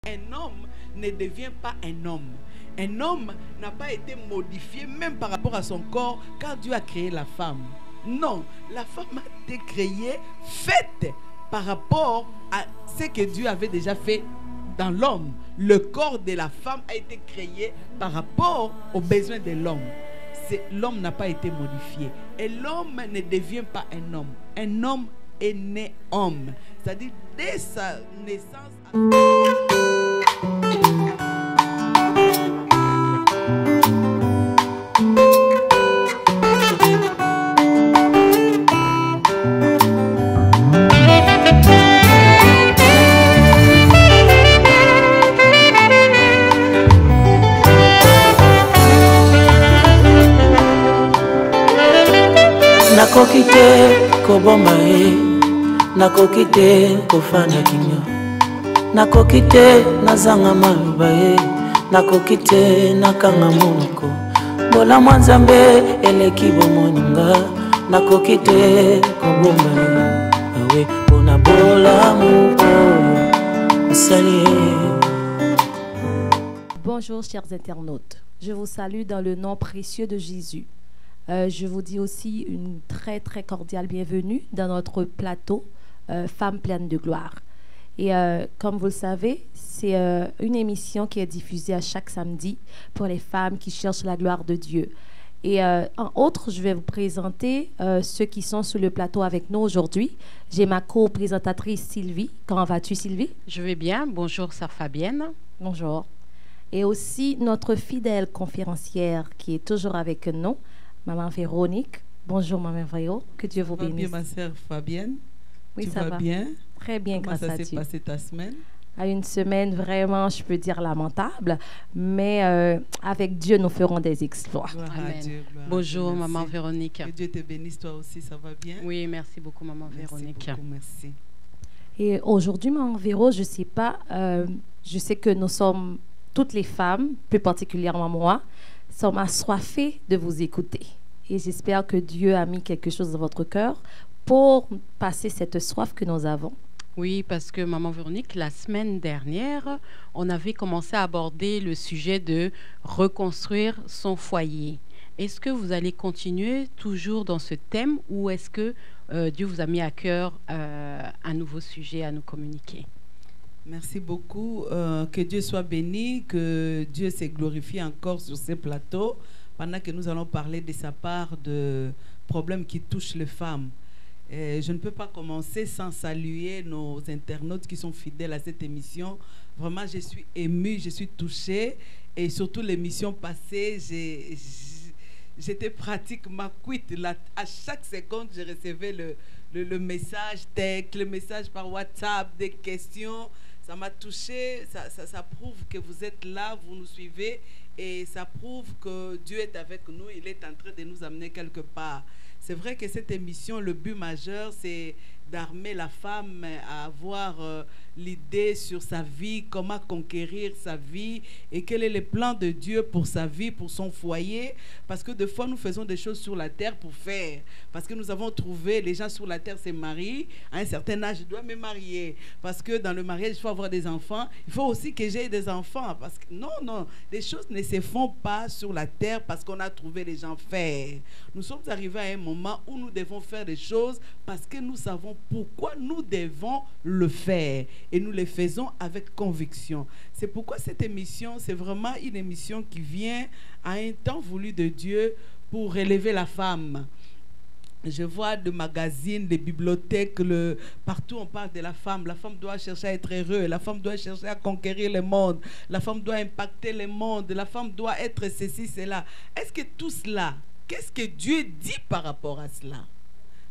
un homme ne devient pas un homme. Un homme n'a pas été modifié même par rapport à son corps quand Dieu a créé la femme. Non, la femme a été créée, faite par rapport à ce que Dieu avait déjà fait dans l'homme. Le corps de la femme a été créé par rapport aux besoins de l'homme. L'homme n'a pas été modifié. Et l'homme ne devient pas un homme. Un homme est né homme. C'est-à-dire, dès sa naissance... Nakoki te koboma ye, nakoki te kofanda kinyo, nakoki te nazanga maloba ye, nakoki te nakanga monoko, bolamu ya Nzambe eleki bomoninga, nakoki te koboma ye, awe mpona bolamu oyo osali ye. Bonjour chers internautes, je vous salue dans le nom précieux de Jésus. Je vous dis aussi une très cordiale bienvenue dans notre plateau Femmes pleines de gloire. Et comme vous le savez, c'est une émission qui est diffusée à chaque samedi pour les femmes qui cherchent la gloire de Dieu. Et en outre, je vais vous présenter ceux qui sont sur le plateau avec nous aujourd'hui. J'ai ma co-présentatrice Sylvie. Comment vas-tu, Sylvie? Je vais bien. Bonjour, sœur Fabienne. Bonjour. Et aussi notre fidèle conférencière qui est toujours avec nous, Maman Véronique. Bonjour, Maman Véro. Que Dieu vous bénisse. Bien, ma sœur Fabienne. Oui, tu ça vas bien? Très bien, grâce à Dieu. Comment ça s'est passé ta semaine? À une semaine vraiment, je peux dire, lamentable. Mais avec Dieu, nous ferons des exploits. Amen. Dieu, bonjour, Maman Véronique. Que Dieu te bénisse, toi aussi, ça va bien? Oui, merci beaucoup, Maman Véronique. Beaucoup, merci. Et aujourd'hui, Maman Véro, je ne sais pas, je sais que nous sommes, toutes les femmes, plus particulièrement moi, sommes assoiffées de vous écouter. Et j'espère que Dieu a mis quelque chose dans votre cœur pour passer cette soif que nous avons. Oui, parce que Maman Véronique, la semaine dernière, on avait commencé à aborder le sujet de reconstruire son foyer. Est-ce que vous allez continuer toujours dans ce thème ou est-ce que Dieu vous a mis à cœur un nouveau sujet à nous communiquer? Merci beaucoup. Que Dieu soit béni, que Dieu s'est glorifié encore sur ces plateaux pendant que nous allons parler de sa part de problèmes qui touchent les femmes. Je ne peux pas commencer sans saluer nos internautes qui sont fidèles à cette émission. Vraiment, je suis émue, je suis touchée. Et surtout, l'émission passée, j'étais pratiquement quitte. À chaque seconde, je recevais le message texte, le message par WhatsApp, des questions. Ça m'a touchée. Ça prouve que vous êtes là, vous nous suivez. Et ça prouve que Dieu est avec nous. Il est en train de nous amener quelque part. C'est vrai que cette émission, le but majeur, c'est d'armer la femme à avoir l'idée sur sa vie, comment conquérir sa vie et quel est le plan de Dieu pour sa vie, pour son foyer. Parce que des fois, nous faisons des choses sur la terre pour faire. Parce que nous avons trouvé, les gens sur la terre se marient. À un certain âge, je dois me marier. Parce que dans le mariage, il faut avoir des enfants. Il faut aussi que j'aie des enfants. Parce que non, les choses ne se font pas sur la terre parce qu'on a trouvé les gens faire. Nous sommes arrivés à un moment où nous devons faire des choses parce que nous savons pourquoi nous devons le faire. Et nous le faisons avec conviction. C'est pourquoi cette émission, c'est vraiment une émission qui vient à un temps voulu de Dieu pour élever la femme. Je vois des magazines, des bibliothèques, partout on parle de la femme. La femme doit chercher à être heureuse, la femme doit chercher à conquérir le monde, la femme doit impacter le monde, la femme doit être ceci, cela. Est-ce que tout cela, qu'est-ce que Dieu dit par rapport à cela?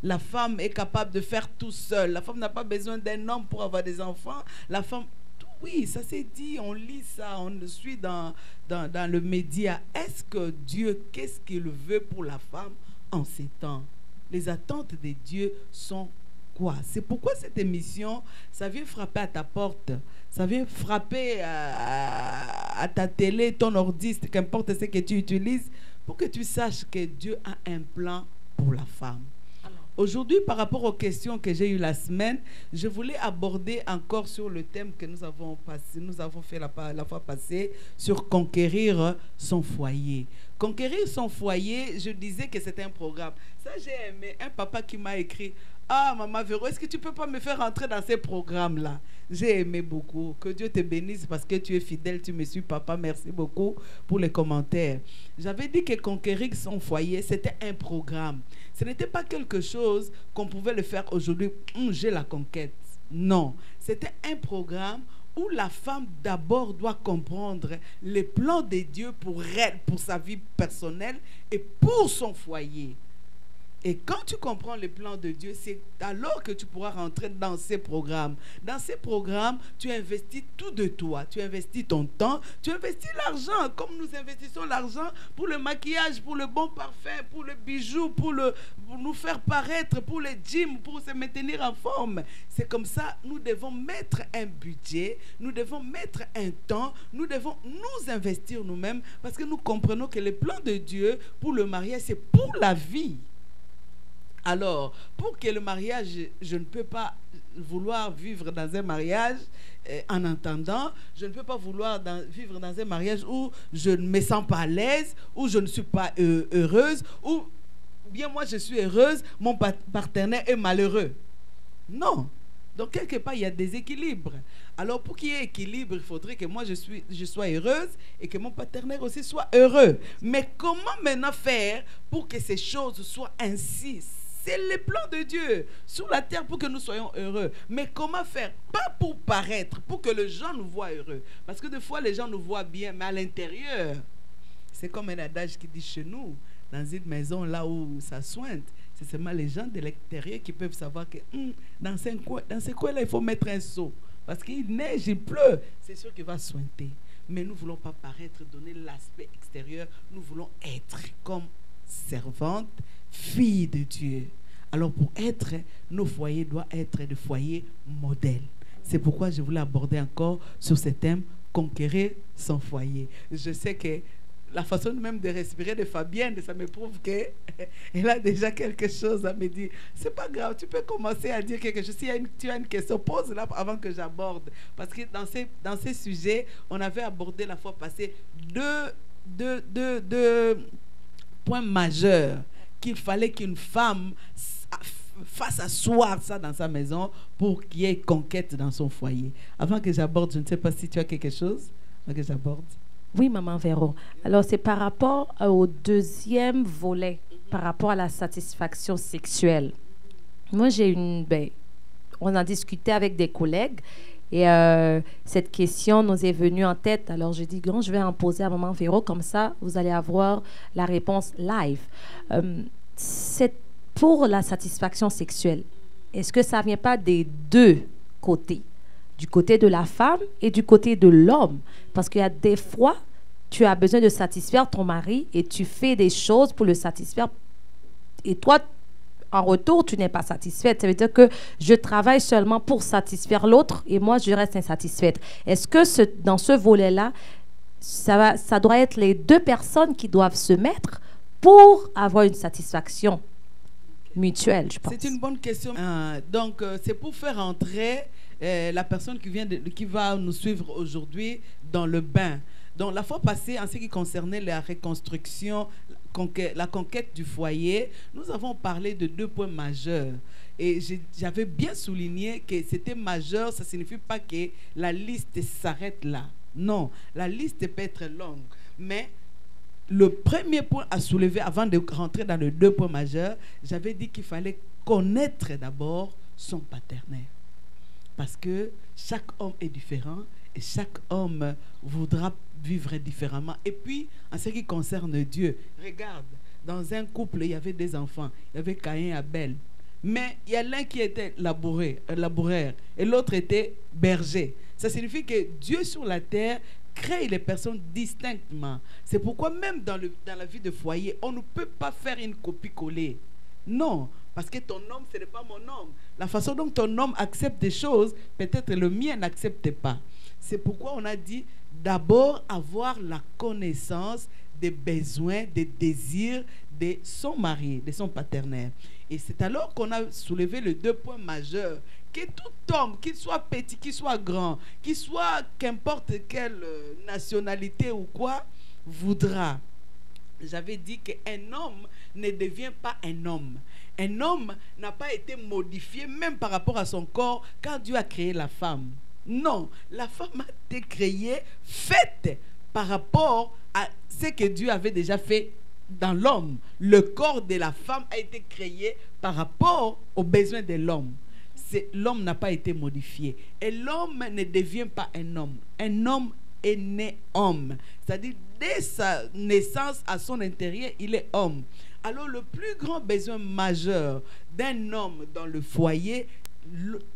La femme est capable de faire tout seule. La femme n'a pas besoin d'un homme pour avoir des enfants. La femme, oui, ça s'est dit, on lit ça, on le suit dans le média. Est-ce que Dieu, qu'est-ce qu'il veut pour la femme en ces temps? Les attentes de Dieu sont quoi? C'est pourquoi cette émission, ça vient frapper à ta porte. Ça vient frapper à ta télé, ton ordi, qu'importe ce que tu utilises, pour que tu saches que Dieu a un plan pour la femme. Aujourd'hui, par rapport aux questions que j'ai eues la semaine, je voulais aborder encore sur le thème que nous avons fait la fois passée, sur conquérir son foyer. Conquérir son foyer, je disais que c'était un programme. Ça, j'ai aimé. Un papa qui m'a écrit, « Ah, Maman Véro, est-ce que tu ne peux pas me faire entrer dans ces programmes-là » J'ai aimé beaucoup. Que Dieu te bénisse parce que tu es fidèle, tu me suis, papa. Merci beaucoup pour les commentaires. J'avais dit que conquérir son foyer, c'était un programme. Ce n'était pas quelque chose qu'on pouvait le faire aujourd'hui. J'ai la conquête. Non. C'était un programme où la femme d'abord doit comprendre les plans de Dieu pour elle, pour sa vie personnelle et pour son foyer. Et quand tu comprends les plans de Dieu, c'est alors que tu pourras rentrer dans ces programmes. Dans ces programmes, tu investis tout de toi. Tu investis ton temps, tu investis l'argent, comme nous investissons l'argent pour le maquillage, pour le bon parfum, pour le bijou, pour nous faire paraître, pour le gym, pour se maintenir en forme. C'est comme ça, nous devons mettre un budget, nous devons mettre un temps, nous devons nous investir nous-mêmes parce que nous comprenons que les plans de Dieu pour le mariage, c'est pour la vie. Alors, pour que le mariage, je ne peux pas vouloir vivre dans un mariage en entendant, je ne peux pas vouloir vivre dans un mariage où je ne me sens pas à l'aise, où je ne suis pas heureuse, ou bien moi je suis heureuse, mon partenaire est malheureux. Non. Donc, quelque part, il y a des équilibres. Alors, pour qu'il y ait équilibre, il faudrait que moi, je sois heureuse et que mon partenaire aussi soit heureux. Mais comment maintenant faire pour que ces choses soient ainsi? C'est le plan de Dieu sur la terre pour que nous soyons heureux. Mais comment faire? Pas pour paraître, pour que les gens nous voient heureux. Parce que des fois, les gens nous voient bien, mais à l'intérieur, c'est comme un adage qui dit chez nous, dans une maison là où ça sointe, c'est seulement les gens de l'extérieur qui peuvent savoir que dans ce coin-là, il faut mettre un seau. Parce qu'il neige, il pleut, c'est sûr qu'il va sointer. Mais nous ne voulons pas paraître, donner l'aspect extérieur. Nous voulons être comme servantes, filles de Dieu. Alors pour être, nos foyers doivent être des foyers modèles. C'est pourquoi je voulais aborder encore sur ce thème, conquérir son foyer. Je sais que la façon même de respirer de Fabienne, ça me prouve qu'elle a déjà quelque chose à me dire. C'est pas grave, tu peux commencer à dire quelque chose. Si tu as une question, pose-la avant que j'aborde. Parce que dans ces sujets, on avait abordé la fois passée deux points majeurs qu'il fallait qu'une femme fasse asseoir ça dans sa maison pour qu'il y ait conquête dans son foyer. Avant que j'aborde, je ne sais pas si tu as quelque chose avant que j'aborde. Oui, Maman Véro. Alors, c'est par rapport au deuxième volet, par rapport à la satisfaction sexuelle. Moi, on a discuté avec des collègues et cette question nous est venue en tête. Alors, j'ai dit, je vais en poser à Maman Véro, comme ça, vous allez avoir la réponse live. C'est pour la satisfaction sexuelle. Est-ce que ça ne vient pas des deux côtés? Du côté de la femme et du côté de l'homme. Parce qu'il y a des fois, tu as besoin de satisfaire ton mari et tu fais des choses pour le satisfaire. Et toi, en retour, tu n'es pas satisfaite. Ça veut dire que je travaille seulement pour satisfaire l'autre et moi, je reste insatisfaite. Est-ce que dans ce volet-là, ça doit être les deux personnes qui doivent se mettre pour avoir une satisfaction mutuelle, je pense? C'est une bonne question. Donc, c'est pour faire entrer la personne qui va nous suivre aujourd'hui dans le bain. Donc, la fois passée, en ce qui concernait la reconstruction, la conquête du foyer, nous avons parlé de deux points majeurs. Et j'avais bien souligné que c'était majeur, ça ne signifie pas que la liste s'arrête là. Non, la liste peut être longue. Mais le premier point à soulever, avant de rentrer dans les deux points majeurs, j'avais dit qu'il fallait connaître d'abord son partenaire. Parce que chaque homme est différent et chaque homme voudra vivre différemment. Et puis, en ce qui concerne Dieu, regarde, dans un couple, il y avait des enfants. Il y avait Caïn et Abel. Mais il y a l'un qui était laboureur et l'autre était berger. Ça signifie que Dieu sur la terre crée les personnes distinctement. C'est pourquoi même dans la vie de foyer, on ne peut pas faire une copie-coller. Non, parce que ton homme, ce n'est pas mon homme. La façon dont ton homme accepte des choses, peut-être le mien n'accepte pas. C'est pourquoi on a dit d'abord avoir la connaissance des besoins, des désirs de son mari, de son partenaire. Et c'est alors qu'on a soulevé les 2 points majeurs. Que tout homme, qu'il soit petit, qu'il soit grand, qu'il soit qu'importe quelle nationalité ou quoi, voudra. J'avais dit qu'un homme ne devient pas un homme. Un homme n'a pas été modifié même par rapport à son corps quand Dieu a créé la femme. Non, la femme a été créée, faite par rapport à ce que Dieu avait déjà fait dans l'homme. Le corps de la femme a été créé par rapport aux besoins de l'homme. L'homme n'a pas été modifié. Et l'homme ne devient pas un homme. Un homme est né homme. C'est-à-dire, dès sa naissance à son intérieur, il est homme. Alors, le plus grand besoin majeur d'un homme dans le foyer,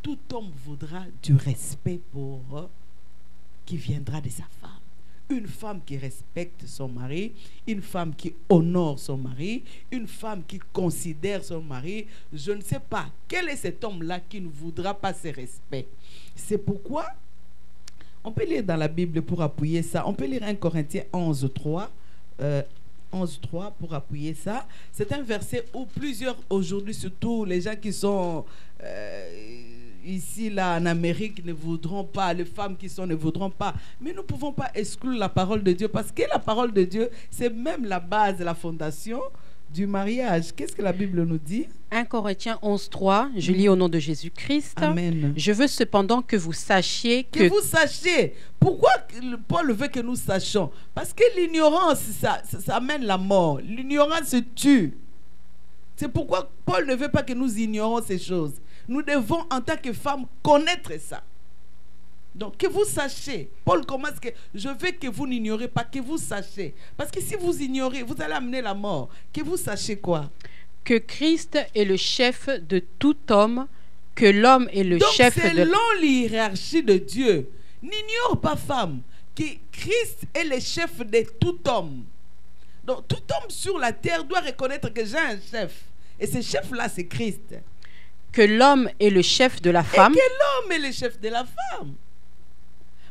tout homme voudra du respect qui viendra de sa femme. Une femme qui respecte son mari, une femme qui honore son mari, une femme qui considère son mari. Je ne sais pas quel est cet homme-là qui ne voudra pas ce respect. C'est pourquoi on peut lire dans la Bible pour appuyer ça. On peut lire 1 Corinthiens 11:3. 11:3 pour appuyer ça. C'est un verset où plusieurs aujourd'hui, surtout les gens qui sont ici, là, en Amérique, ne voudront pas, les femmes qui sont ne voudront pas. Mais nous ne pouvons pas exclure la parole de Dieu parce que la parole de Dieu, c'est même la base, la fondation du mariage. Qu'est-ce que la Bible nous dit? 1 Corinthiens 11:3, je lis au nom de Jésus-Christ. Amen. Je veux cependant que vous sachiez que vous sachiez. Pourquoi Paul veut que nous sachions? Parce que l'ignorance, ça amène la mort. L'ignorance tue. C'est pourquoi Paul ne veut pas que nous ignorions ces choses. Nous devons, en tant que femmes, connaître ça. Donc, que vous sachiez. Paul commence que je veux que vous n'ignorez pas, que vous sachiez. Parce que si vous ignorez, vous allez amener la mort. Que vous sachiez quoi? Que Christ est le chef de tout homme, que l'homme est le chef de... Donc, selon l'hiérarchie de Dieu, n'ignore pas, femme, que Christ est le chef de tout homme. Donc, tout homme sur la terre doit reconnaître que j'ai un chef. Et ce chef-là, c'est Christ. Que l'homme est le chef de la femme. Et que l'homme est le chef de la femme.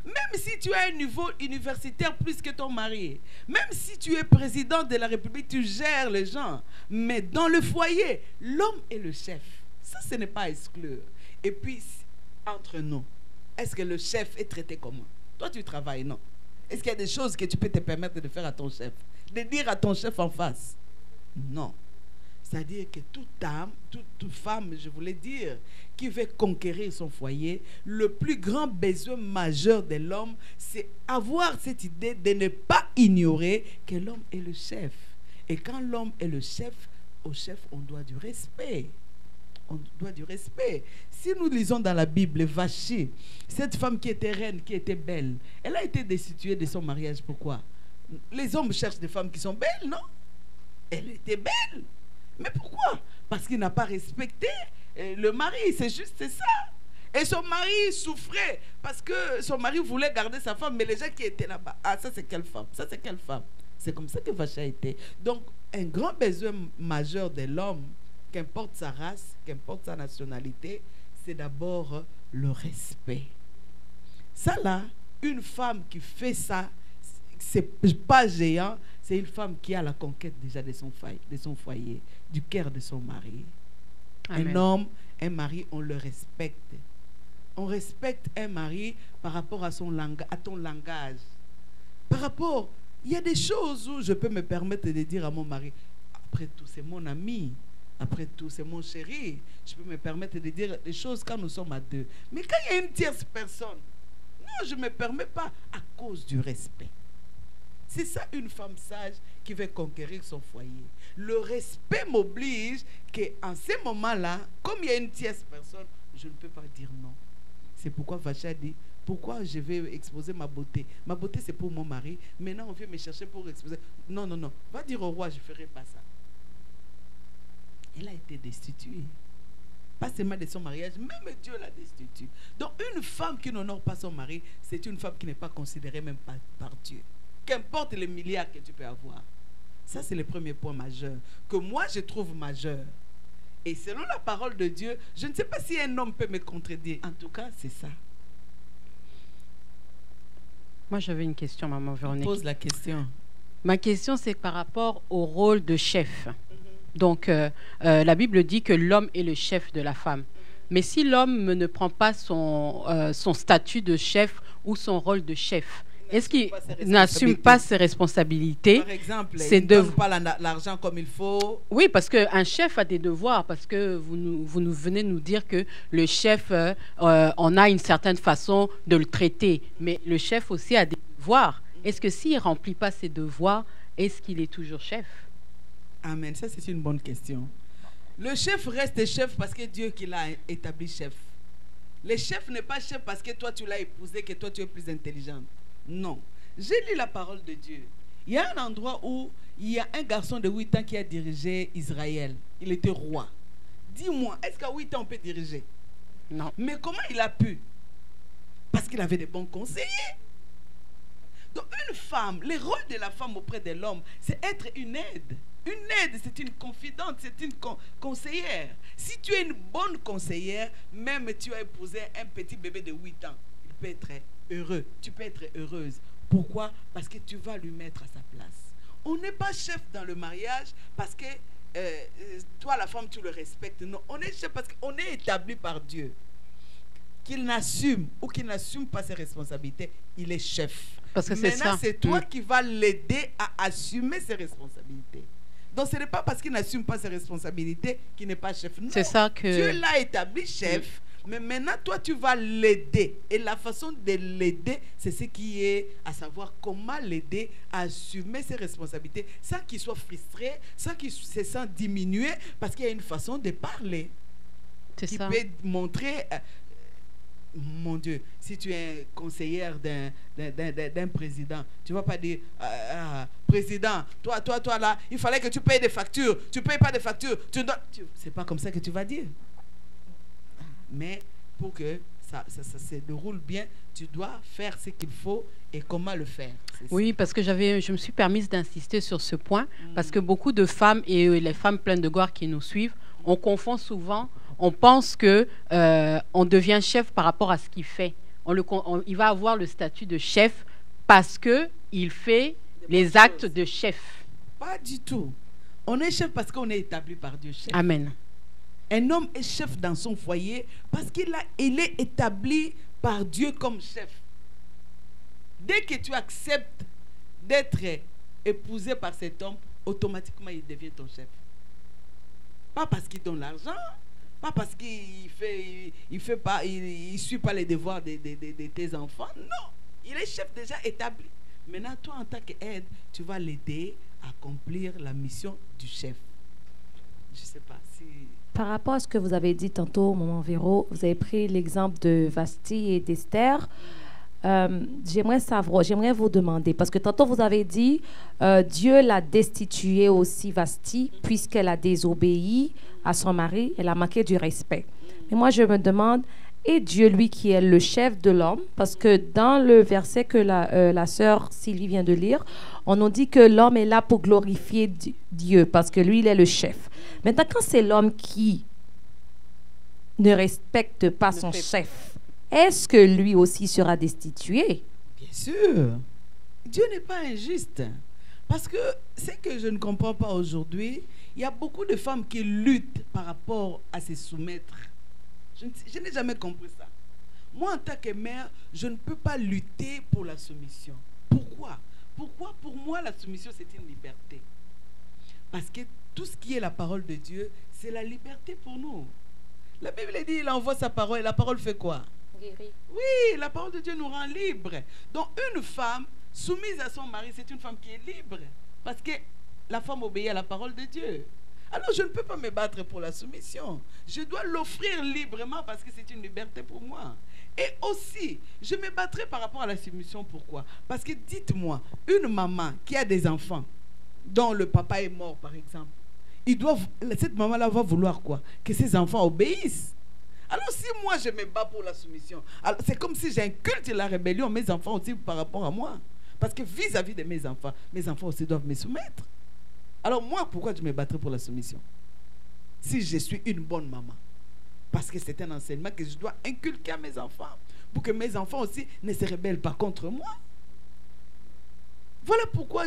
Même si tu as un niveau universitaire plus que ton mari, même si tu es président de la République, tu gères les gens. Mais dans le foyer, l'homme est le chef. Ça, ce n'est pas à exclure. Et puis, entre nous, est-ce que le chef est traité comment? Toi, tu travailles, non? Est-ce qu'il y a des choses que tu peux te permettre de faire à ton chef? De dire à ton chef en face? Non. C'est-à-dire que toute âme, toute femme, je voulais dire, qui veut conquérir son foyer, le plus grand besoin majeur de l'homme, c'est avoir cette idée de ne pas ignorer que l'homme est le chef. Et quand l'homme est le chef, au chef, on doit du respect. On doit du respect. Si nous lisons dans la Bible, Vachi, cette femme qui était reine, qui était belle, elle a été destituée de son mariage. Pourquoi? Les hommes cherchent des femmes qui sont belles, non? Elle était belle. Mais pourquoi? Parce qu'il n'a pas respecté le mari, c'est juste ça. Et son mari souffrait parce que son mari voulait garder sa femme, mais les gens qui étaient là-bas, ah, ça c'est quelle femme? Ça c'est quelle femme? C'est comme ça que Vacha était. Donc, un grand besoin majeur de l'homme, qu'importe sa race, qu'importe sa nationalité, c'est d'abord le respect. Ça là, une femme qui fait ça, c'est pas géant, c'est une femme qui a la conquête déjà de son foyer, du cœur de son mari. Amen. Un homme, un mari, on le respecte. On respecte un mari par rapport à ton langage. Par rapport, il y a des choses où je peux me permettre de dire à mon mari, après tout, c'est mon ami. Après tout, c'est mon chéri. Je peux me permettre de dire des choses quand nous sommes à deux. Mais quand il y a une tierce personne, non, je ne me permets pas à cause du respect. C'est ça une femme sage qui veut conquérir son foyer. Le respect m'oblige qu'en ces moments-là, comme il y a une tierce personne, je ne peux pas dire non. C'est pourquoi Vacha dit, pourquoi je vais exposer ma beauté? Ma beauté, c'est pour mon mari. Maintenant, on vient me chercher pour exposer. Non, non, non. Va dire au roi, je ne ferai pas ça. Elle a été destituée. Pas seulement de son mariage, même Dieu l'a destituée. Donc, une femme qui n'honore pas son mari, c'est une femme qui n'est pas considérée même par Dieu. Qu'importe les milliards que tu peux avoir. Ça, c'est le premier point majeur, que moi, je trouve majeur. Et selon la parole de Dieu, je ne sais pas si un homme peut me contredire. En tout cas, c'est ça. Moi, j'avais une question, maman Véronique. Pose la question. Ma question, c'est par rapport au rôle de chef. Donc, la Bible dit que l'homme est le chef de la femme. Mais si l'homme ne prend pas son statut de chef ou son rôle de chef, est-ce qu'il n'assume pas ses responsabilités? Par exemple, il ne donne pas l'argent comme il faut. Oui, parce qu'un chef a des devoirs, parce que vous nous venez nous dire que le chef, on a une certaine façon de le traiter, mais le chef aussi a des devoirs. Est-ce que s'il ne remplit pas ses devoirs, est-ce qu'il est toujours chef? Amen, ça c'est une bonne question. Le chef reste chef parce que Dieu qui l'a établi chef. Le chef n'est pas chef parce que toi tu l'as épousé, que toi tu es plus intelligente. Non. J'ai lu la parole de Dieu. Il y a un endroit où il y a un garçon de 8 ans qui a dirigé Israël. Il était roi. Dis-moi, est-ce qu'à 8 ans on peut diriger? Non. Mais comment il a pu? Parce qu'il avait des bons conseillers. Donc une femme, le rôle de la femme auprès de l'homme, c'est être une aide. Une aide, c'est une confidente, c'est une conseillère. Si tu es une bonne conseillère, même tu as épousé un petit bébé de 8 ans, il peut être heureux, tu peux être heureuse. Pourquoi? Parce que tu vas lui mettre à sa place. On n'est pas chef dans le mariage parce que toi, la femme, tu le respectes. Non, on est chef parce qu'on est établi par Dieu. Qu'il n'assume ou qu'il n'assume pas ses responsabilités, il est chef. Parce que c'est ça. Maintenant, c'est toi qui vas l'aider à assumer ses responsabilités. Donc, ce n'est pas parce qu'il n'assume pas ses responsabilités qu'il n'est pas chef. C'est ça que... Dieu l'a établi chef, mais maintenant, toi, tu vas l'aider. Et la façon de l'aider, c'est ce qui est à savoir comment l'aider à assumer ses responsabilités sans qu'il soit frustré, sans qu'il se sente diminué, parce qu'il y a une façon de parler. C'est ça. Qui peut montrer... mon Dieu, si tu es conseillère d'un président, tu ne vas pas dire président, toi là, il fallait que tu payes des factures, tu ne payes pas des factures, c'est pas comme ça que tu vas dire. Mais pour que ça se déroule bien, tu dois faire ce qu'il faut et comment le faire. Oui, parce que je me suis permise d'insister sur ce point, parce que beaucoup de femmes et les femmes pleines de gloire qui nous suivent, on confond souvent. On pense que on devient chef par rapport à ce qu'il fait. Il va avoir le statut de chef parce qu'il fait les actes de chef. Pas du tout. On est chef parce qu'on est établi par Dieu chef. Amen. Un homme est chef dans son foyer parce qu'il est établi par Dieu comme chef. Dès que tu acceptes d'être épousé par cet homme, automatiquement il devient ton chef. Pas parce qu'il donne l'argent, pas parce qu'il il suit pas les devoirs de tes enfants. Non, il est chef déjà établi. Maintenant, toi, en tant qu'aide, tu vas l'aider à accomplir la mission du chef. Je ne sais pas si... Par rapport à ce que vous avez dit tantôt, Maman Véro, vous avez pris l'exemple de Vasti et d'Esther. J'aimerais vous demander, parce que tantôt vous avez dit Dieu l'a destituée aussi, Vasti, puisqu'elle a désobéi à son mari, elle a manqué du respect. Mais moi je me demande, et Dieu, lui qui est le chef de l'homme, parce que dans le verset que la sœur Sylvie vient de lire, on nous dit que l'homme est là pour glorifier Dieu, parce que lui il est le chef. Maintenant quand c'est l'homme qui ne respecte pas son chef, est-ce que lui aussi sera destitué? Bien sûr. Dieu n'est pas injuste. Parce que ce que je ne comprends pas aujourd'hui, il y a beaucoup de femmes qui luttent par rapport à se soumettre. Je n'ai jamais compris ça. Moi, en tant que mère, je ne peux pas lutter pour la soumission. Pourquoi? Pourquoi pour moi la soumission c'est une liberté? Parce que tout ce qui est la parole de Dieu, c'est la liberté pour nous. La Bible dit, il envoie sa parole, et la parole fait quoi? Guéri. Oui, la parole de Dieu nous rend libres. Donc une femme soumise à son mari, c'est une femme qui est libre. Parce que la femme obéit à la parole de Dieu. Alors je ne peux pas me battre pour la soumission. Je dois l'offrir librement parce que c'est une liberté pour moi. Et aussi, je me battrai par rapport à la soumission. Pourquoi? Parce que dites-moi, une maman qui a des enfants, dont le papa est mort par exemple, cette maman-là va vouloir quoi? Que ses enfants obéissent. Alors si moi je me bats pour la soumission, c'est comme si j'inculte la rébellion, mes enfants aussi par rapport à moi. Parce que vis-à-vis de mes enfants aussi doivent me soumettre. Alors moi, pourquoi je me battrai pour la soumission? Si je suis une bonne maman. Parce que c'est un enseignement que je dois inculquer à mes enfants. Pour que mes enfants aussi ne se rebellent pas contre moi. Voilà pourquoi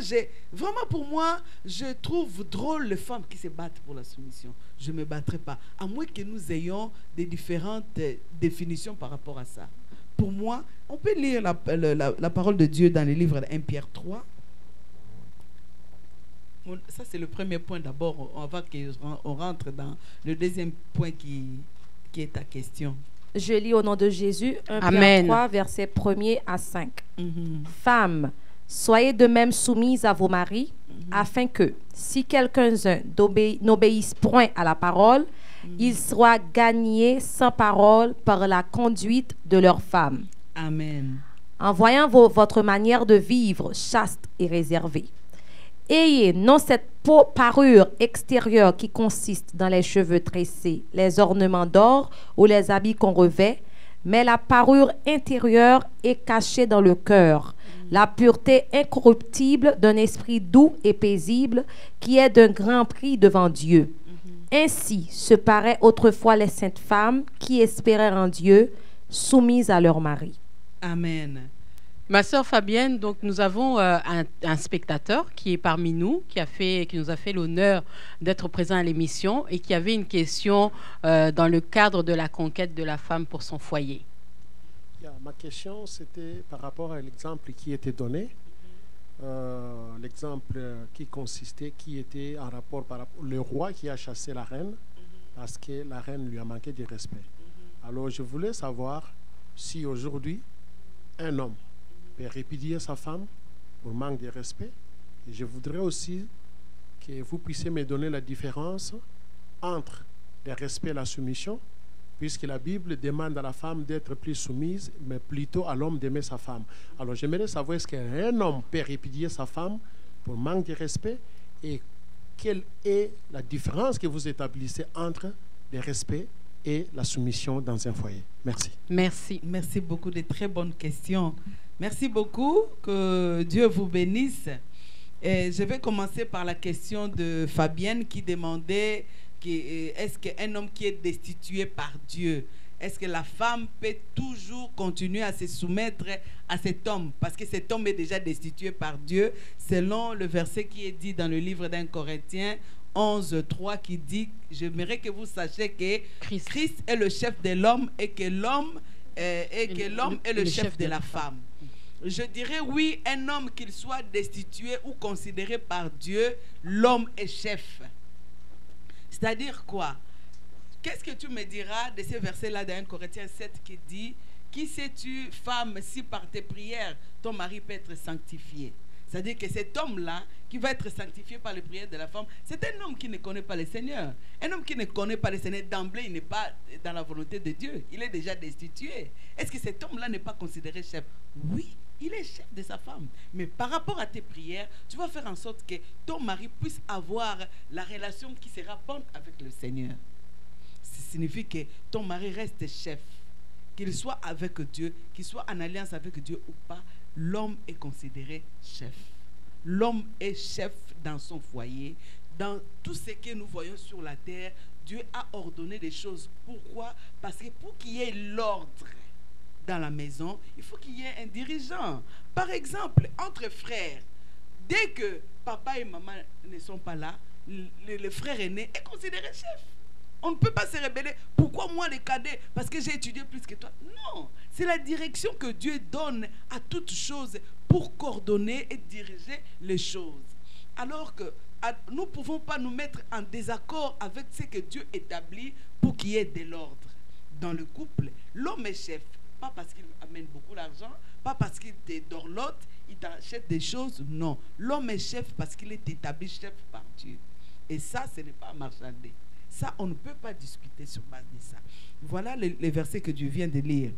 vraiment pour moi, je trouve drôle les femmes qui se battent pour la soumission. Je ne me battrai pas, à moins que nous ayons des différentes définitions par rapport à ça. Pour moi, on peut lire la parole de Dieu dans le livre de 1 Pierre 3. Ça, c'est le premier point d'abord, avant qu'on rentre dans le deuxième point qui est ta question. Je lis au nom de Jésus, 1 Amen. Pierre 3, versets 1er à 5. Femmes, soyez de même soumises à vos maris, afin que, si quelqu'un-un n'obéisse point à la parole, il soit gagné sans parole par la conduite de leurs femmes. Amen. En voyant votre manière de vivre chaste et réservée. Ayez non cette parure extérieure qui consiste dans les cheveux tressés, les ornements d'or ou les habits qu'on revêt, mais la parure intérieure est cachée dans le cœur, la pureté incorruptible d'un esprit doux et paisible qui est d'un grand prix devant Dieu. Ainsi se paraient autrefois les saintes femmes qui espéraient en Dieu, soumises à leur mari. Amen. Ma sœur Fabienne, donc nous avons un spectateur qui est parmi nous, qui nous a fait l'honneur d'être présent à l'émission et qui avait une question dans le cadre de la conquête de la femme pour son foyer. Ma question, c'était par rapport à l'exemple qui était donné. L'exemple qui était en rapport par le roi qui a chassé la reine parce que la reine lui a manqué de respect. Alors je voulais savoir si aujourd'hui un homme peut répudier sa femme pour manque de respect. Et je voudrais aussi que vous puissiez me donner la différence entre le respect et la soumission, puisque la Bible demande à la femme d'être plus soumise, mais plutôt à l'homme d'aimer sa femme. Alors j'aimerais savoir, est-ce qu'un homme peut répudier sa femme pour manque de respect, et quelle est la différence que vous établissez entre le respect et la soumission dans un foyer? Merci. Merci. Merci beaucoup, de très bonnes questions. Merci beaucoup, que Dieu vous bénisse. Et je vais commencer par la question de Fabienne qui demandait est-ce qu'un homme qui est destitué par Dieu, est-ce que la femme peut toujours continuer à se soumettre à cet homme? Parce que cet homme est déjà destitué par Dieu, selon le verset qui est dit dans le livre d'un Corinthiens 11:3 qui dit, j'aimerais que vous sachiez que Christ est le chef de l'homme et que l'homme est le chef de la femme. Je dirais oui, un homme, qu'il soit destitué ou considéré par Dieu, l'homme est chef. C'est-à-dire quoi? Qu'est-ce que tu me diras de ce verset-là dans 1 Corinthiens 7 qui dit, qui sais-tu, femme, si par tes prières, ton mari peut être sanctifié? C'est-à-dire que cet homme-là, qui va être sanctifié par les prières de la femme, c'est un homme qui ne connaît pas le Seigneur. Un homme qui ne connaît pas le Seigneur, d'emblée, il n'est pas dans la volonté de Dieu. Il est déjà destitué. Est-ce que cet homme-là n'est pas considéré chef? Oui, il est chef de sa femme. Mais par rapport à tes prières, tu vas faire en sorte que ton mari puisse avoir la relation qui sera bonne avec le Seigneur. Ça signifie que ton mari reste chef. Qu'il soit avec Dieu, qu'il soit en alliance avec Dieu ou pas, l'homme est considéré chef. L'homme est chef dans son foyer. Dans tout ce que nous voyons sur la terre, Dieu a ordonné des choses. Pourquoi? Parce que pour qu'il y ait l'ordre dans la maison, il faut qu'il y ait un dirigeant. Par exemple, entre frères, dès que papa et maman ne sont pas là, le frère aîné est considéré chef. On ne peut pas se rebeller. Pourquoi moi les cadets? Parce que j'ai étudié plus que toi. Non, c'est la direction que Dieu donne à toutes choses pour coordonner et diriger les choses. Alors que nous ne pouvons pas nous mettre en désaccord avec ce que Dieu établit pour qu'il y ait de l'ordre. Dans le couple, l'homme est chef. Pas parce qu'il amène beaucoup d'argent, pas parce qu'il est dorlote, il t'achète des choses. Non, l'homme est chef parce qu'il est établi chef par Dieu. Et ça, ce n'est pas marchander. Ça, on ne peut pas discuter sur base de ça. Voilà les versets que Dieu vient de lire.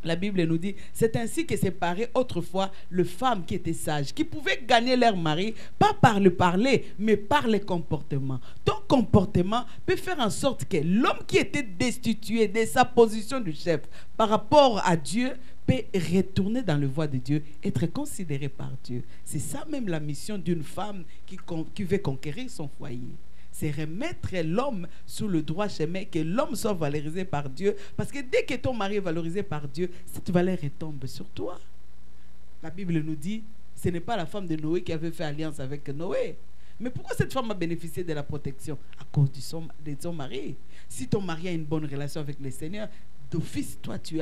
La Bible nous dit, c'est ainsi que séparait autrefois les femmes qui étaient sages, qui pouvaient gagner leur mari, pas par le parler, mais par le comportement. Ton comportement peut faire en sorte que l'homme qui était destitué de sa position de chef par rapport à Dieu peut retourner dans le voie de Dieu, être considéré par Dieu. C'est ça même la mission d'une femme qui veut conquérir son foyer. C'est remettre l'homme sur le droit chemin, que l'homme soit valorisé par Dieu. Parce que dès que ton mari est valorisé par Dieu, cette valeur retombe sur toi. La Bible nous dit, Ce n'est pas la femme de Noé qui avait fait alliance avec Noé. Mais pourquoi cette femme a bénéficié de la protection? À cause de son mari. Si ton mari a une bonne relation avec le Seigneur, d'office, toi, tu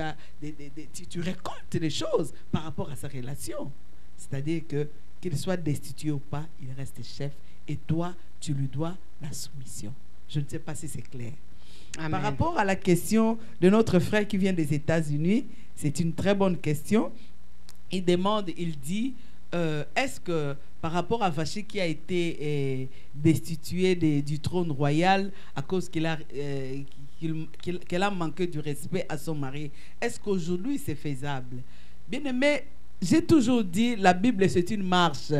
récoltes les choses par rapport à sa relation. C'est-à-dire que qu'il soit destitué ou pas, il reste chef. Et toi, tu lui dois la soumission. Je ne sais pas si c'est clair. Amen. Par rapport à la question de notre frère qui vient des États-Unis, c'est une très bonne question. Il demande, il dit, est-ce que par rapport à Vachi qui a été destitué du trône royal à cause qu'elle a manqué du respect à son mari, est-ce qu'aujourd'hui c'est faisable? Bien aimé, j'ai toujours dit, la Bible c'est une marche.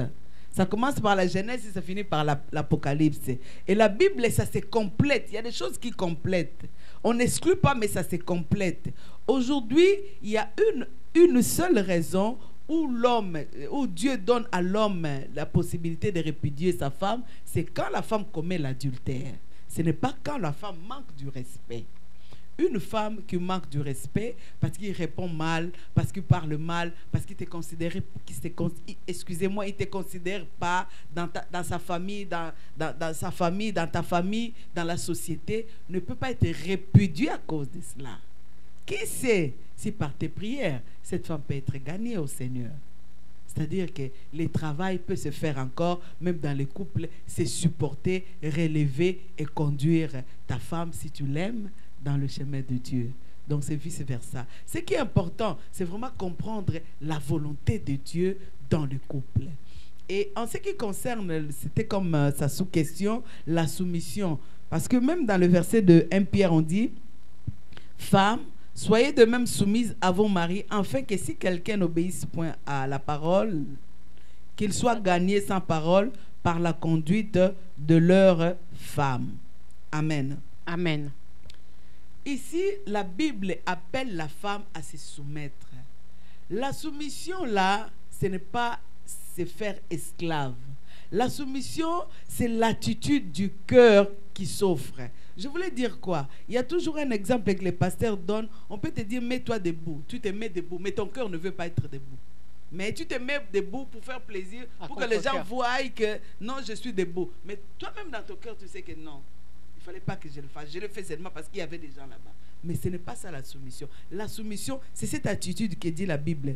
Ça commence par la Genèse et ça finit par l'Apocalypse. Et la Bible, ça se complète. Il y a des choses qui complètent. On n'exclut pas, mais ça se complète. Aujourd'hui, il y a une seule raison où Dieu donne à l'homme la possibilité de répudier sa femme, c'est quand la femme commet l'adultère. Ce n'est pas quand la femme manque du respect. Une femme qui manque du respect parce qu'il répond mal, parce qu'il parle mal, parce qu'il te considère, excusez-moi, il te considère pas dans sa famille, dans sa famille, dans ta famille, dans la société, ne peut pas être répudié à cause de cela. Qui sait si par tes prières, cette femme peut être gagnée au Seigneur? C'est-à-dire que le travail peut se faire encore, même dans les couples, c'est supporter, relever et conduire ta femme, si tu l'aimes, dans le chemin de Dieu. Donc c'est vice-versa. Ce qui est important, c'est vraiment comprendre la volonté de Dieu dans le couple. Et en ce qui concerne, c'était comme sa sous-question, la soumission. Parce que même dans le verset de 1 Pierre, on dit, « Femmes, soyez de même soumises à vos maris, afin que si quelqu'un n'obéisse point à la parole, qu'il soit gagné sans parole par la conduite de leur femme. » Amen. Amen. Ici, la Bible appelle la femme à se soumettre. La soumission, là, ce n'est pas se faire esclave. La soumission, c'est l'attitude du cœur qui s'offre. Je voulais dire quoi? Il y a toujours un exemple que les pasteurs donnent. On peut te dire, mets-toi debout. Tu te mets debout, mais ton cœur ne veut pas être debout. Mais tu te mets debout pour faire plaisir, pour que les gens voient que non, je suis debout. Mais toi-même dans ton cœur, tu sais que non. Il ne fallait pas que je le fasse. Je le fais seulement parce qu'il y avait des gens là-bas. Mais ce n'est pas ça la soumission. La soumission, c'est cette attitude que dit la Bible.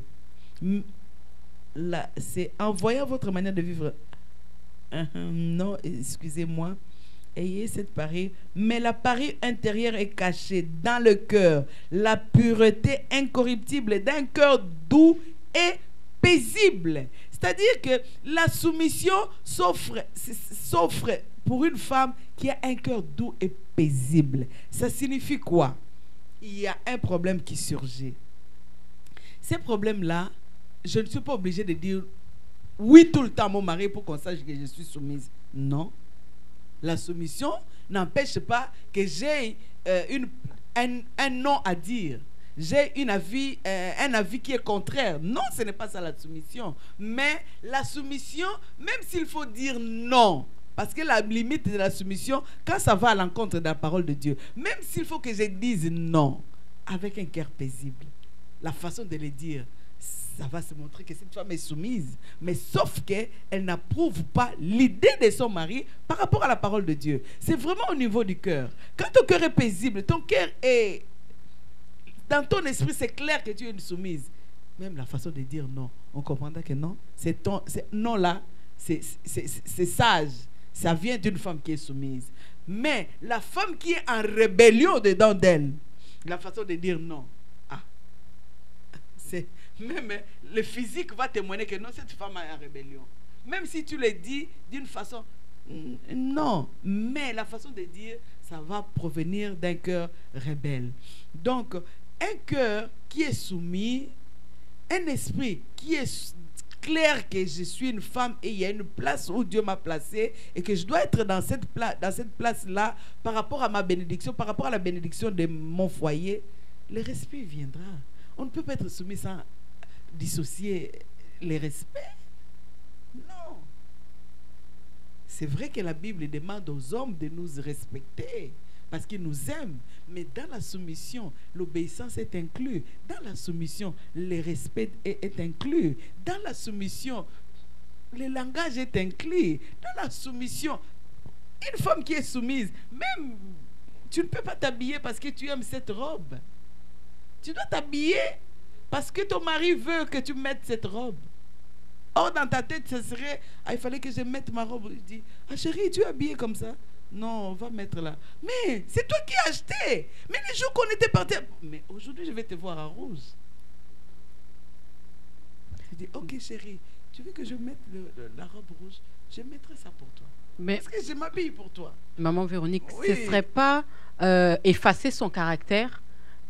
C'est en voyant votre manière de vivre. Non, excusez-moi. Ayez cette parée. Mais la parée intérieure est cachée dans le cœur. La pureté incorruptible d'un cœur doux et paisible. C'est-à-dire que la soumission s'offre pour une femme qui a un cœur doux et paisible. Ça signifie quoi? Il y a un problème qui surgit. Ces problèmes-là, je ne suis pas obligée de dire oui tout le temps à mon mari pour qu'on sache que je suis soumise. Non. La soumission n'empêche pas que j'ai un non à dire. J'ai un avis qui est contraire. Non, ce n'est pas ça la soumission. Mais la soumission, même s'il faut dire non, parce que la limite de la soumission, quand ça va à l'encontre de la parole de Dieu, même s'il faut que je dise non, avec un cœur paisible, la façon de le dire, ça va se montrer que cette femme est soumise. Mais sauf qu'elle n'approuve pas l'idée de son mari par rapport à la parole de Dieu. C'est vraiment au niveau du cœur. Quand ton cœur est paisible, ton cœur est... Dans ton esprit, c'est clair que tu es une soumise. Même la façon de dire non, on comprendra que non. Non là, c'est sage. Ça vient d'une femme qui est soumise. Mais la femme qui est en rébellion dedans d'elle, la façon de dire non, même le physique va témoigner que non, cette femme est en rébellion. Même si tu le dis d'une façon, non. Mais la façon de dire, ça va provenir d'un cœur rebelle. Donc, un cœur qui est soumis, un esprit qui est clair que je suis une femme et il y a une place où Dieu m'a placée et que je dois être dans cette place-là par rapport à ma bénédiction, par rapport à la bénédiction de mon foyer, le respect viendra. On ne peut pas être soumis sans dissocier les respects. Non. C'est vrai que la Bible demande aux hommes de nous respecter parce qu'ils nous aiment. Mais dans la soumission, l'obéissance est inclue. Dans la soumission, le respect est inclus. Dans la soumission, le langage est inclus. Dans la soumission, une femme qui est soumise, même, tu ne peux pas t'habiller parce que tu aimes cette robe. Tu dois t'habiller parce que ton mari veut que tu mettes cette robe. Or, dans ta tête, ce serait, il fallait que je mette ma robe. Je dis, chérie, tu es habillée comme ça? Non, on va mettre là. Mais c'est toi qui as acheté. Mais les jours qu'on était partis, mais aujourd'hui, je vais te voir en rouge. Je dis, ok chérie, tu veux que je mette la robe rouge? Je mettrai ça pour toi. Mais parce que je m'habille pour toi. Maman Véronique, Oui. ce ne serait pas effacer son caractère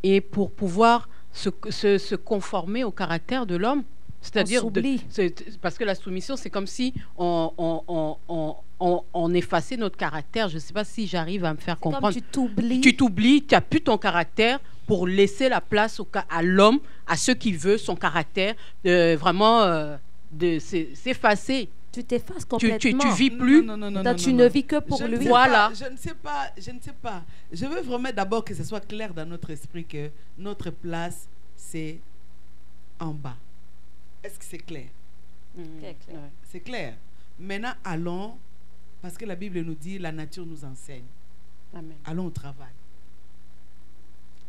et pour pouvoir se conformer au caractère de l'homme? C'est-à-dire, parce que la soumission, c'est comme si on effaçait notre caractère. Je ne sais pas si j'arrive à me faire comprendre. Comme tu t'oublies. Tu t'oublies, tu n'as plus ton caractère pour laisser la place à l'homme, à ce qu'il veut, son caractère, vraiment de s'effacer. Tu t'effaces complètement. Tu vis plus. Non, tu ne vis que pour lui. Voilà. Je ne sais pas. Je veux vraiment d'abord que ce soit clair dans notre esprit que notre place, c'est en bas. Est-ce que c'est clair? C'est clair. Maintenant, allons, parce que la Bible nous dit, la nature nous enseigne. Amen. Allons au travail.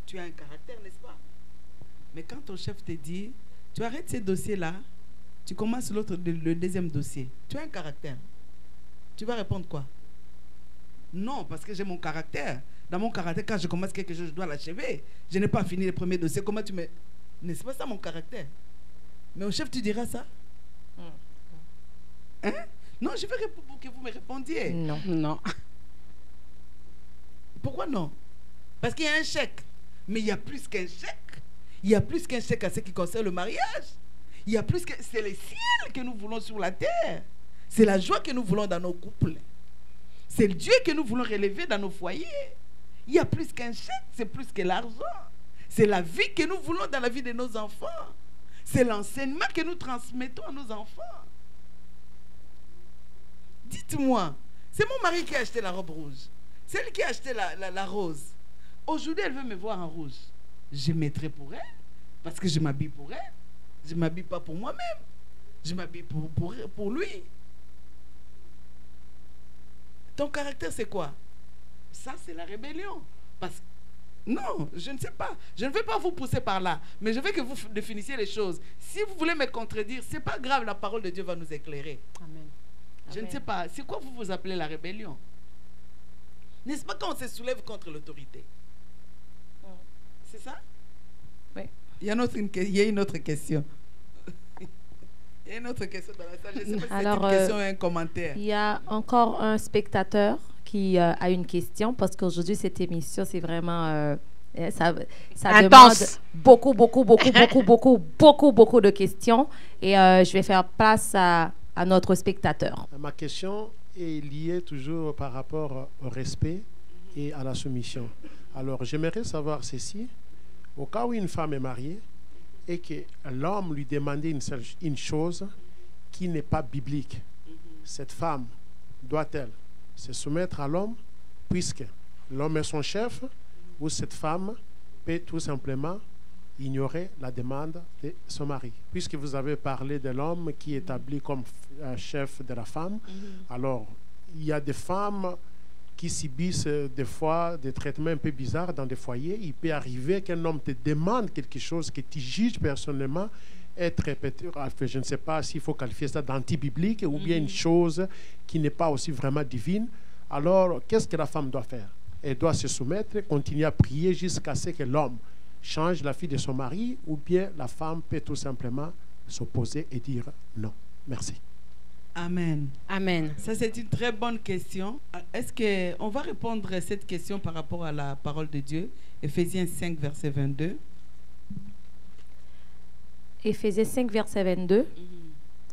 Tu as un caractère, n'est-ce pas? Mais quand ton chef te dit, tu arrêtes ces dossiers-là, tu commences le deuxième dossier. Tu as un caractère. Tu vas répondre quoi? Non, parce que j'ai mon caractère. Dans mon caractère, quand je commence quelque chose, je dois l'achever. Je n'ai pas fini le premier dossier. Comment tu me... N'est-ce pas ça mon caractère? Mais au chef, tu diras ça? Hein? Non, je veux que vous me répondiez. Non. Pourquoi non? Parce qu'il y a un chèque. Mais il y a plus qu'un chèque. Il y a plus qu'un chèque à ce qui concerne le mariage. Il y a plus que... C'est le ciel que nous voulons sur la terre. C'est la joie que nous voulons dans nos couples. C'est le Dieu que nous voulons relever dans nos foyers. Il y a plus qu'un chèque, c'est plus que l'argent. C'est la vie que nous voulons dans la vie de nos enfants. C'est l'enseignement que nous transmettons à nos enfants. Dites-moi, c'est mon mari qui a acheté la robe rouge. C'est lui qui a acheté la rose. Aujourd'hui, elle veut me voir en rouge. Je mettrai pour elle, parce que je m'habille pour elle. Je ne m'habille pas pour moi-même. Je m'habille pour lui. Ton caractère, c'est quoi? Ça, c'est la rébellion. Parce que non, je ne sais pas. Je ne vais pas vous pousser par là. Mais je veux que vous définissiez les choses. Si vous voulez me contredire, ce n'est pas grave. La parole de Dieu va nous éclairer. Amen. Je ne sais pas. C'est quoi vous appelez la rébellion? N'est-ce pas quand on se soulève contre l'autorité? C'est ça? Oui. Il y a une autre question. Il y a une autre question dans la salle. Je ne sais pas si c'est une question ou un commentaire. Il y a encore un spectateur qui a une question, parce qu'aujourd'hui, cette émission, c'est vraiment... ça demande beaucoup de questions. Et je vais faire place à notre spectateur. Ma question est liée toujours par rapport au respect et à la soumission. Alors, j'aimerais savoir ceci. Au cas où une femme est mariée et que l'homme lui demandait une chose qui n'est pas biblique, cette femme doit-elle se soumettre à l'homme puisque l'homme est son chef, ou cette femme peut tout simplement ignorer la demande de son mari? Puisque vous avez parlé de l'homme qui est établi comme chef de la femme, alors il y a des femmes qui subissent des fois des traitements un peu bizarres dans des foyers. Il peut arriver qu'un homme te demande quelque chose que tu juges personnellement être je ne sais pas s'il faut qualifier ça d'anti-biblique ou bien une chose qui n'est pas aussi vraiment divine. Alors, qu'est-ce que la femme doit faire? Elle doit se soumettre, continuer à prier jusqu'à ce que l'homme change la fille de son mari, ou bien la femme peut tout simplement s'opposer et dire non. Merci. Amen. Amen. Ça, c'est une très bonne question. Est-ce qu'on va répondre à cette question par rapport à la parole de Dieu? Éphésiens 5, verset 22. Éphésiens 5, verset 22.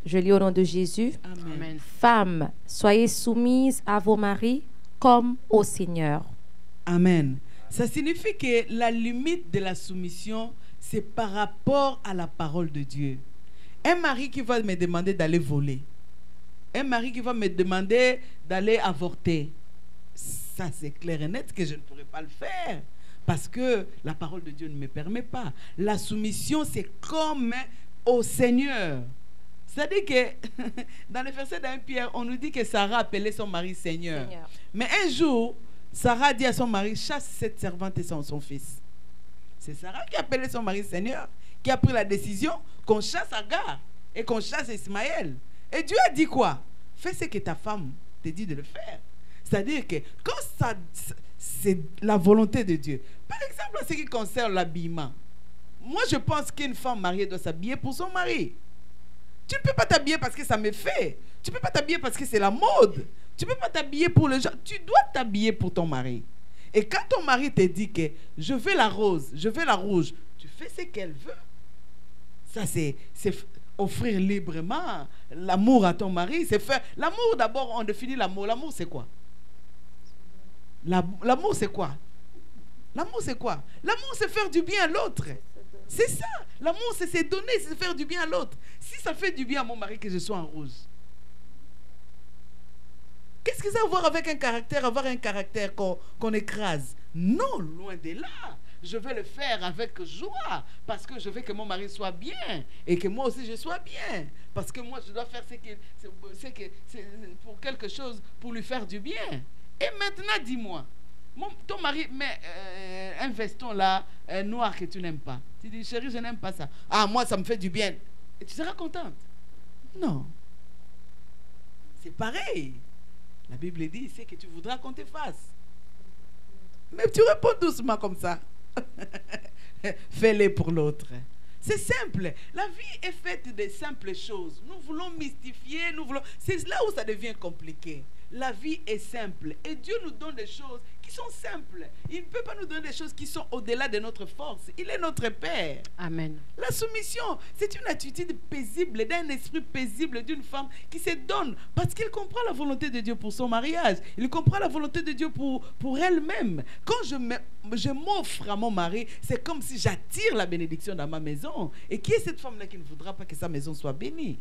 Je lis au nom de Jésus. Amen. Femmes, soyez soumises à vos maris comme au Seigneur. Amen. Ça signifie que la limite de la soumission, c'est par rapport à la parole de Dieu. Un mari qui va me demander d'aller voler, un mari qui va me demander d'aller avorter, ça c'est clair et net que je ne pourrai pas le faire. Parce que la parole de Dieu ne me permet pas. La soumission, c'est comme au Seigneur. C'est-à-dire que dans le verset d'1 Pierre, on nous dit que Sarah appelait son mari Seigneur. Mais un jour, Sarah dit à son mari, chasse cette servante et son fils. C'est Sarah qui a appelé son mari Seigneur, qui a pris la décision qu'on chasse Agar et qu'on chasse Ismaël. Et Dieu a dit quoi? Fais ce que ta femme te dit de le faire. C'est-à-dire que quand c'est la volonté de Dieu. Par exemple, en ce qui concerne l'habillement, moi je pense qu'une femme mariée doit s'habiller pour son mari. Tu ne peux pas t'habiller parce que ça me fait. Tu ne peux pas t'habiller parce que c'est la mode. Tu ne peux pas t'habiller pour les gens. Tu dois t'habiller pour ton mari. Et quand ton mari te dit que je veux la rose, je veux la rouge, tu fais ce qu'elle veut. Ça, c'est offrir librement l'amour à ton mari. C'est faire l'amour. D'abord, on définit l'amour. L'amour, c'est quoi? L'amour, c'est quoi? L'amour, c'est quoi? L'amour, c'est faire du bien à l'autre. C'est ça. L'amour, c'est se donner, c'est faire du bien à l'autre. Si ça fait du bien à mon mari que je sois en rouge, qu'est-ce que ça a à voir avec un caractère, avoir un caractère qu'on écrase? Non, loin de là. Je vais le faire avec joie parce que je veux que mon mari soit bien et que moi aussi je sois bien. Parce que moi, je dois faire pour quelque chose, pour lui faire du bien. Et maintenant, dis-moi, ton mari met un veston là, noir que tu n'aimes pas. Tu dis, chérie, je n'aime pas ça. Ah, moi, ça me fait du bien. Et tu seras contente? Non. C'est pareil. La Bible dit, c'est que tu voudras qu'on te fasse. Mais tu réponds doucement comme ça. Fais-les pour l'autre. C'est simple. La vie est faite de simples choses. Nous voulons mystifier, c'est là où ça devient compliqué. La vie est simple. Et Dieu nous donne des choses qui sont simples. Il ne peut pas nous donner des choses qui sont au-delà de notre force. Il est notre Père. Amen. La soumission, c'est une attitude paisible, d'un esprit paisible d'une femme qui se donne parce qu'elle comprend la volonté de Dieu pour son mariage. Il comprend la volonté de Dieu pour elle-même. Quand je m'offre à mon mari, c'est comme si j'attire la bénédiction dans ma maison. Et qui est cette femme-là qui ne voudra pas que sa maison soit bénie?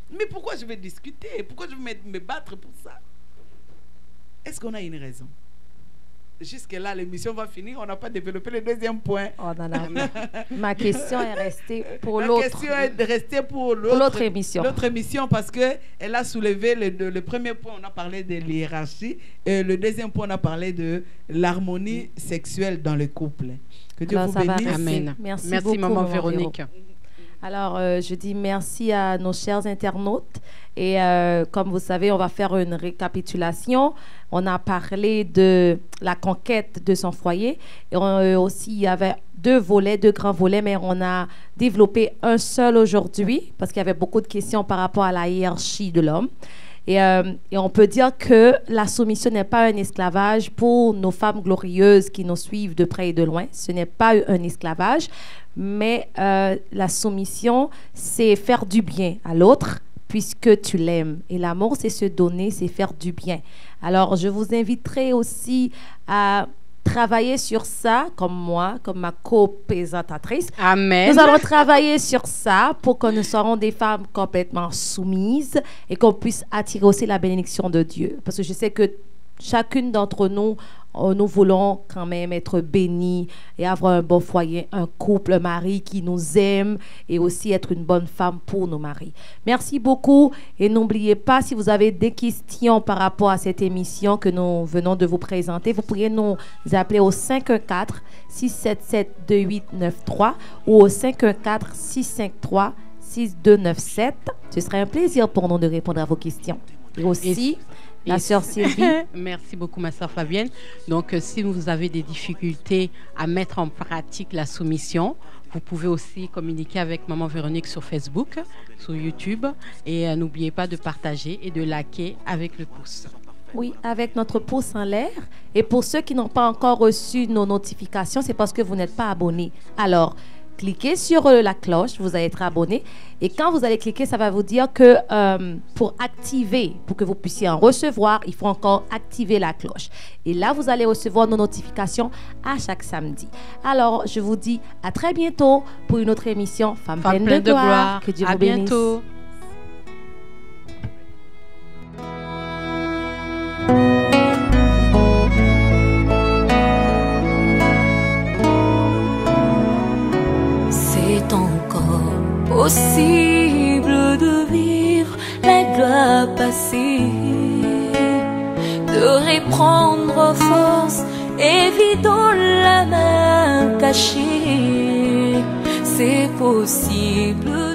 Mais pourquoi je vais discuter? Pourquoi je vais me battre pour ça? Est-ce qu'on a une raison? Jusque-là, l'émission va finir. On n'a pas développé le deuxième point. Oh, non, non. Ma question est restée pour l'autre. Ma question est restée pour l'autre émission. L'autre émission parce qu'elle a soulevé le premier point, on a parlé de l'hiérarchie. Et le deuxième point, on a parlé de l'harmonie sexuelle dans le couple. Que Dieu vous bénisse. Amen. Merci beaucoup, maman Véronique. Alors, je dis merci à nos chers internautes. Et comme vous savez, on va faire une récapitulation. On a parlé de la conquête de son foyer. Et aussi, il y avait deux grands volets, mais on a développé un seul aujourd'hui parce qu'il y avait beaucoup de questions par rapport à la hiérarchie de l'homme. Et on peut dire que la soumission n'est pas un esclavage pour nos femmes glorieuses qui nous suivent de près et de loin. Ce n'est pas un esclavage, mais la soumission, c'est faire du bien à l'autre puisque tu l'aimes. Et l'amour, c'est se donner, c'est faire du bien. Alors, je vous inviterai aussi à travailler sur ça, comme moi, comme ma co-présentatrice. Amen. Nous allons travailler sur ça pour que nous soyons des femmes complètement soumises et qu'on puisse attirer aussi la bénédiction de Dieu. Parce que je sais que chacune d'entre nous, nous voulons quand même être bénis et avoir un bon foyer, un couple, un mari qui nous aime et aussi être une bonne femme pour nos maris. Merci beaucoup et n'oubliez pas, si vous avez des questions par rapport à cette émission que nous venons de vous présenter, vous pourriez nous appeler au 514-677-2893 ou au 514-653-6297. Ce serait un plaisir pour nous de répondre à vos questions. Et aussi... La sœur Sylvie. Merci beaucoup, ma sœur Fabienne. Donc, si vous avez des difficultés à mettre en pratique la soumission, vous pouvez aussi communiquer avec Maman Véronique sur Facebook, sur YouTube. Et n'oubliez pas de partager et de liker avec le pouce. Oui, avec notre pouce en l'air. Et pour ceux qui n'ont pas encore reçu nos notifications, c'est parce que vous n'êtes pas abonnés. Alors, cliquez sur la cloche, vous allez être abonné. Et quand vous allez cliquer, ça va vous dire que pour activer, pour que vous puissiez en recevoir, il faut encore activer la cloche. Et là, vous allez recevoir nos notifications à chaque samedi. Alors, je vous dis à très bientôt pour une autre émission Femmes pleines de gloire. Que Dieu vous bénisse. À bientôt. C'est encore possible. doit passer, de reprendre force et vidant la main cachée. C'est possible